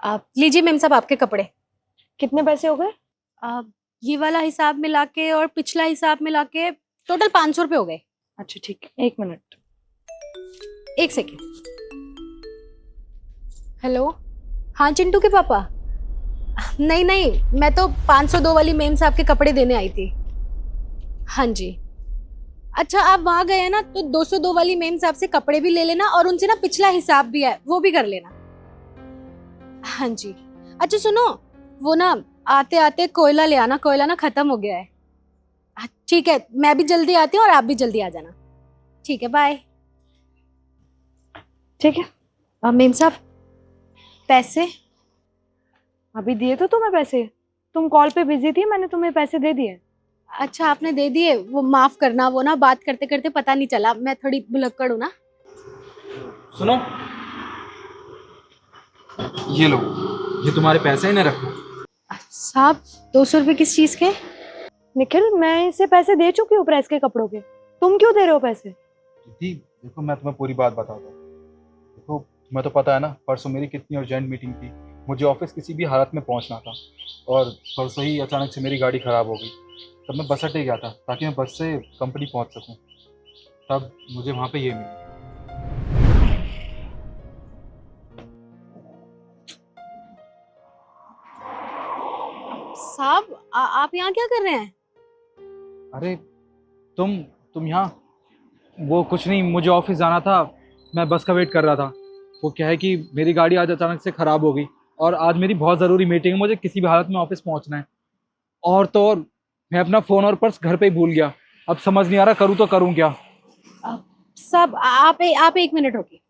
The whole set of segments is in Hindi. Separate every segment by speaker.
Speaker 1: आप लीजिए मेम साहब आपके कपड़े।
Speaker 2: कितने पैसे हो गए?
Speaker 1: ये वाला हिसाब मिला के और पिछला हिसाब मिला के टोटल 500 रुपये हो गए।
Speaker 2: अच्छा ठीक है, 1 मिनट।
Speaker 1: एक सेकेंड। हेलो, हाँ चिंटू के पापा। नहीं नहीं, मैं तो 502 वाली मेम साहब के कपड़े देने आई थी। हाँ जी। अच्छा आप वहां गए हैं ना, तो 202 वाली मेम साहब से कपड़े भी ले लेना और उनसे ना पिछला हिसाब भी है वो भी कर लेना। हाँ जी। अच्छा सुनो, वो ना आते आते कोयला ले आना, कोयला ना खत्म हो गया है। ठीक है, मैं भी जल्दी आती हूँ और आप भी जल्दी आ जाना। ठीक है, बाय।
Speaker 2: ठीक है।
Speaker 1: मेम साहब पैसे?
Speaker 2: अभी दिए तो तुम्हें पैसे, तुम कॉल पे बिजी थी, मैंने तुम्हें पैसे दे दिए।
Speaker 1: अच्छा आपने दे दिए, वो माफ करना, वो ना बात करते करते पता नहीं चला, मैं थोड़ी भुलक्कड़ हूँ ना।
Speaker 3: सुनो, ये लो, ये तुम्हारे पैसे ही नहीं रखो।
Speaker 1: साहब 200 रुपये किस चीज के?
Speaker 2: निखिल, मैं इसे पैसे दे चुकी हूँ प्रेस के कपड़ों के, तुम क्यों दे रहे हो पैसे?
Speaker 3: दीदी देखो, मैं तुम्हें पूरी बात बताता हूँ। देखो तुम्हें तो पता है ना, परसों मेरी कितनी अर्जेंट मीटिंग थी, मुझे ऑफिस किसी भी हालत में पहुँचना था। और परसों ही अचानक से मेरी गाड़ी ख़राब हो गई, तब मैं बस अड्डे गया था ताकि मैं बस से कंपनी पहुँच सकूँ। तब मुझे वहाँ पे ये मिली।
Speaker 1: साहब आप यहाँ क्या कर रहे हैं?
Speaker 3: अरे तुम यहाँ? वो कुछ नहीं, मुझे ऑफिस जाना था, मैं बस का वेट कर रहा था। वो क्या है कि मेरी गाड़ी आज अचानक से ख़राब हो गई और आज मेरी बहुत ज़रूरी मीटिंग है, मुझे किसी भी हालत में ऑफिस पहुंचना है। और तो और मैं अपना फ़ोन और पर्स घर पे ही भूल गया। अब समझ नहीं आ रहा करूँ तो करूँ क्या।
Speaker 1: साहब आप 1 मिनट रुकिए।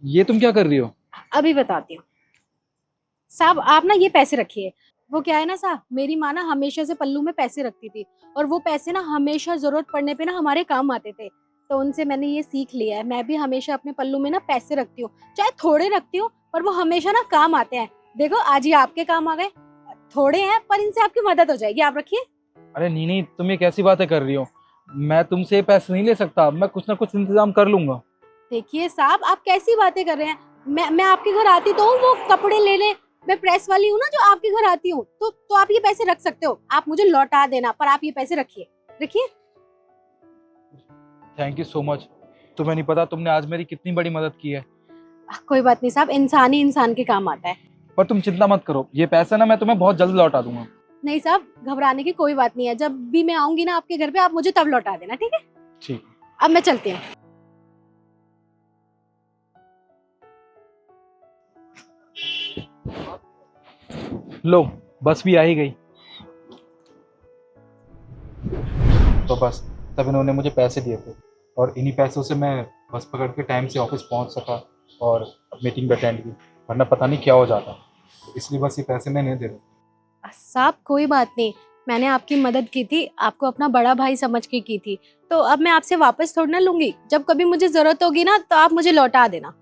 Speaker 3: ये तुम क्या कर रही हो?
Speaker 1: अभी बताती हूँ। साहब आप ना ये पैसे रखिए। वो क्या है ना साहब, मेरी माँ ना हमेशा से पल्लू में पैसे रखती थी और वो पैसे ना हमेशा जरूरत पड़ने पे ना हमारे काम आते थे। तो उनसे मैंने ये सीख लिया है, मैं भी हमेशा अपने पल्लू में ना पैसे रखती हूँ, चाहे थोड़े रखती हूँ पर वो हमेशा ना काम आते हैं। देखो आज ये आपके काम आ गए, थोड़े हैं पर इनसे आपकी मदद हो जाएगी, आप रखिए।
Speaker 3: अरे नहीं, तुम ये कैसी बातें कर रही हो? मैं तुमसे पैसे नहीं ले सकता, मैं कुछ ना कुछ इंतजाम कर लूंगा।
Speaker 1: देखिए साहब आप कैसी बातें कर रहे हैं, मैं आपके घर आती तो हूँ वो कपड़े लेने, मैं प्रेस वाली हूँ ना जो आपके घर आती हूँ, तो आप ये पैसे रख सकते हो, आप मुझे लौटा देना, पर आप ये पैसे रखिए, रखिए।
Speaker 3: Thank you so much. तुम्हें नहीं पता तुमने आज मेरी कितनी बड़ी मदद की है।
Speaker 1: कोई बात नहीं साहब, इंसान ही इंसान के काम आता है।
Speaker 3: पर तुम चिंता मत करो, ये पैसा ना मैं तुम्हें बहुत जल्द लौटा दूंगा।
Speaker 1: नहीं साहब घबराने की कोई बात नहीं है, जब भी मैं आऊंगी ना आपके घर पे आप मुझे तब लौटा देना, ठीक है?
Speaker 3: ठीक।
Speaker 1: अब मैं चलती हूँ।
Speaker 3: लो, बस भी आ ही गई। तो बस तब इन्होंने मुझे पैसे दिए थे और इन्हीं पैसों से मैं बस पकड़ के टाइम से ऑफिस पहुंच सका और मीटिंग अटेंड की, वरना पता नहीं क्या हो जाता। इसलिए बस ये पैसे मैं नहीं दे रहा।
Speaker 1: साहब कोई बात नहीं, मैंने आपकी मदद की थी, आपको अपना बड़ा भाई समझ के की थी, तो अब मैं आपसे वापस थोड़ी ना लूंगी, जब कभी मुझे जरूरत होगी ना तो आप मुझे लौटा देना।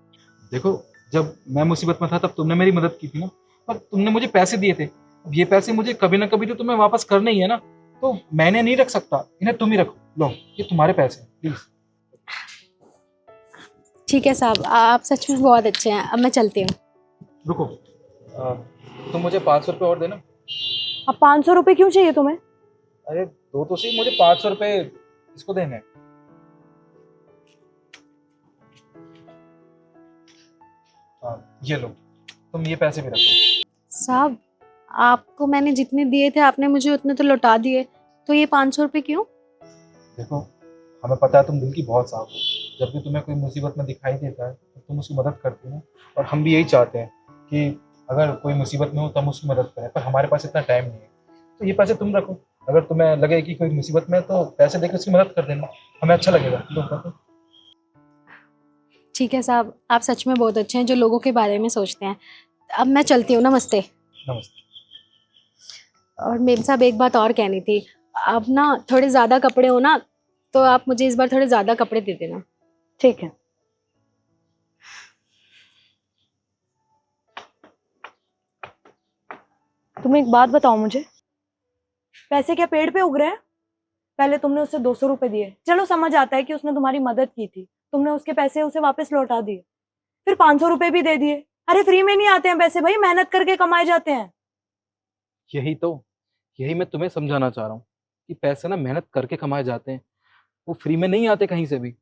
Speaker 3: देखो, जब मैं मुसीबत में था तब तुमने मेरी मदद की थी ना, पर तुमने मुझे पैसे दिए थे। अब ये पैसे मुझे कभी ना कभी तो तुम्हें वापस करने ही है ना, तो मैंने नहीं रख सकता, इन्हें तुम ही रखो। लो, ये तुम्हारे पैसे प्लीज।
Speaker 1: ठीक है साहब, आप सच में बहुत अच्छे हैं, अब मैं चलती हूँ।
Speaker 3: रुको, तुम मुझे 500 रुपये और देना।
Speaker 2: अब 500 रुपये क्यों चाहिए तुम्हें?
Speaker 3: अरे दो तो सही, मुझे 500 रुपये इसको देने हैं। ये लो, तुम ये पैसे भी रखो।
Speaker 1: साहब आपको मैंने जितने दिए थे आपने मुझे उतने तो लौटा दिए, तो ये 500 रुपये क्यों?
Speaker 3: देखो, हमें पता है तुम दिल की बहुत साफ हो, जब भी तुम्हें कोई मुसीबत में दिखाई देता है तो तुम उसकी मदद करती हो, और हम भी यही चाहते हैं कि अगर कोई मुसीबत में हो तो हम उसकी मदद करें, पर हमारे पास इतना टाइम नहीं है। तो ये पैसे तुम रखो, अगर तुम्हें लगे कि कोई मुसीबत में है तो पैसे देकर उसकी मदद कर देना, हमें अच्छा लगेगा। लो रखो।
Speaker 1: ठीक है साहब, आप सच में बहुत अच्छे हैं जो लोगों के बारे में सोचते हैं। अब मैं चलती हूँ, नमस्ते।
Speaker 3: नमस्ते।
Speaker 1: और मेम साहब एक बात और कहनी थी, अब ना थोड़े ज़्यादा कपड़े हो ना तो आप मुझे इस बार थोड़े ज़्यादा कपड़े दे देना।
Speaker 2: ठीक है। तुम एक बात बताओ मुझे, पैसे क्या पेड़ पे उग रहे हैं? पहले तुमने उसे 200 रुपए दिए, चलो समझ आता है कि उसने तुम्हारी मदद की थी, तुमने उसके पैसे उसे वापस लौटा दिए, फिर 500 रुपए भी दे दिए। अरे फ्री में नहीं आते हैं पैसे भाई, मेहनत करके कमाए जाते हैं।
Speaker 3: यही मैं तुम्हें समझाना चाह रहा हूँ कि पैसे ना मेहनत करके कमाए जाते हैं, वो फ्री में नहीं आते कहीं से भी।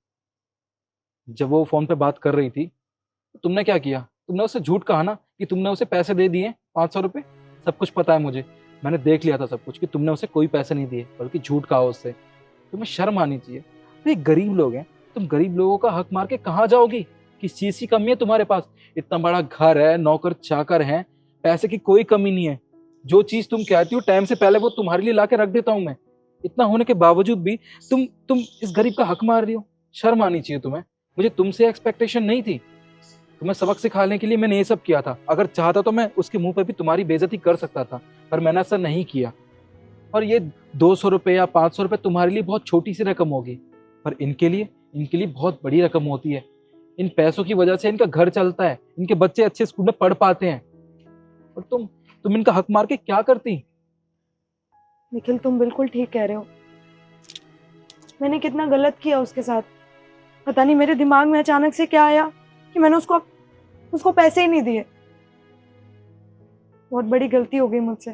Speaker 3: जब वो फोन पे बात कर रही थी तो तुमने क्या किया, तुमने उसे झूठ कहा ना कि तुमने उसे पैसे दे दिए 500 रुपए। सब कुछ पता है मुझे, मैंने देख लिया था सब कुछ कि तुमने उसे कोई पैसे नहीं दिए, बल्कि झूठ कहा उससे। तुम्हें शर्म आनी चाहिए। तो ये गरीब लोग हैं, तुम गरीब लोगों का हक मार के कहाँ जाओगी? किस चीज की कमी है तुम्हारे पास? इतना बड़ा घर है, नौकर चाकर हैं, पैसे की कोई कमी नहीं है। जो चीज तुम कहती हो टाइम से पहले वो तुम्हारे लिए ला के रख देता हूँ मैं। इतना होने के बावजूद भी तुम इस गरीब का हक मार रही हो। शर्म आनी चाहिए तुम्हें। मुझे तुमसे एक्सपेक्टेशन नहीं थी। तुम्हें सबक सिखाने के लिए मैंने ये सब किया था। अगर चाहता तो मैं उसके मुंह पे भी तुम्हारी बेइज्जती कर सकता था, पर मैंने ऐसा नहीं किया। और ये 200 रुपये या 500 रुपये तुम्हारे लिए बहुत छोटी सी रकम होगी, पर इनके लिए बहुत बड़ी रकम होती है। इन पैसों की वजह से इनका घर चलता है, इनके बच्चे अच्छे स्कूल में पढ़ पाते हैं। और तुम इनका हक मार के क्या करती?
Speaker 2: निखिल तुम बिल्कुल ठीक कह रहे हो। मैंने कितना गलत किया उसके साथ। पता नहीं मेरे दिमाग में अचानक से क्या आया कि मैंने उसको पैसे ही नहीं दिए। बहुत बड़ी गलती हो गई मुझसे,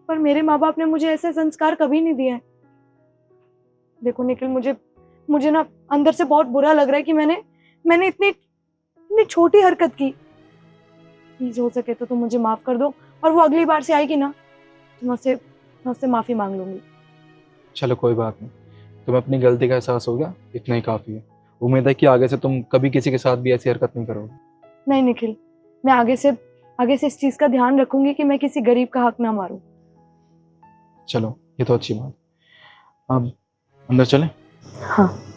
Speaker 2: पर मेरे माँ बाप ने मुझे ऐसे संस्कार कभी नहीं दिए हैं। देखो निखिल, मुझे ना अंदर से बहुत बुरा लग रहा है कि मैंने इतनी छोटी हरकत की। प्लीज हो सके तो तुम मुझे माफ कर दो, और वो अगली बार से आएगी ना तो मैं उससे माफी मांग लूंगी।
Speaker 3: चलो कोई बात नहीं, तुम्हें अपनी गलती का एहसास हो गया, इतना ही काफी है। उम्मीद है कि आगे से तुम कभी किसी के साथ भी ऐसी हरकत नहीं करोगे।
Speaker 2: नहीं निखिल, मैं आगे से इस चीज का ध्यान रखूंगी कि मैं किसी गरीब का हक ना मारूं।
Speaker 3: चलो ये तो अच्छी बात। अब अंदर चलें।
Speaker 2: हाँ।